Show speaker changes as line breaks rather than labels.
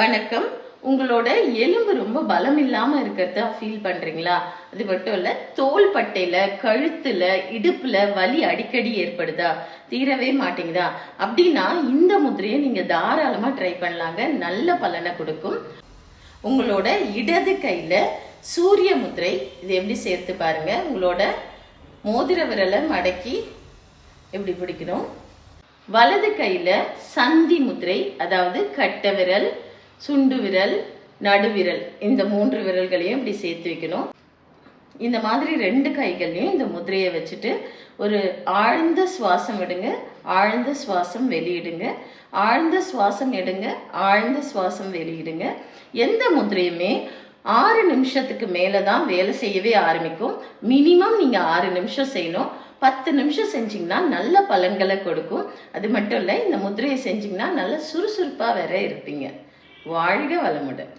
வணக்கம். உங்களோட எலும்பு ரொம்ப பலம் இல்லாம இருக்கிறத ஃபீல் பண்றீங்களா? அது மட்டும் இல்ல, தோள் பட்டையில, கழுத்துல, இடுப்புல வலி அடிக்கடி ஏற்படுதா? தீரவே மாட்டேங்குதா? அப்படின்னா இந்த முதிரையை நீங்க தாராளமா ட்ரை பண்ணலாங்க. நல்ல பலனை கொடுக்கும். உங்களோட இடது கையில சூரிய முதிரை, இது எப்படி சேர்த்து பாருங்க. உங்களோட மோதிர விரலை மடக்கி எப்படி பிடிக்கணும். வலது கையில சந்தி முதிரை, அதாவது கட்டை விரல், சுண்டு விரல், நடுவிரல், இந்த 3 விரல்களையும் இப்படி சேர்த்து வைக்கணும். இந்த மாதிரி 2 கைகள்லையும் இந்த முதிரையை வச்சுட்டு ஒரு ஆழ்ந்த சுவாசம் விடுங்க, ஆழ்ந்த சுவாசம் வெளியிடுங்க, ஆழ்ந்த சுவாசம் எடுங்க, ஆழ்ந்த சுவாசம் வெளியிடுங்க. எந்த முதிரையுமே 6 நிமிஷத்துக்கு மேலே தான் வேலை செய்யவே ஆரம்பிக்கும். மினிமம் நீங்கள் 6 நிமிஷம் செய்யணும். 10 நிமிஷம் செஞ்சிங்கன்னா நல்ல பலன்களை கொடுக்கும். அது மட்டும் இல்லை, இந்த முதிரையை செஞ்சிங்கன்னா நல்ல சுறுசுறுப்பாக வேற இருப்பீங்க. வாழ்க வளமுடன்.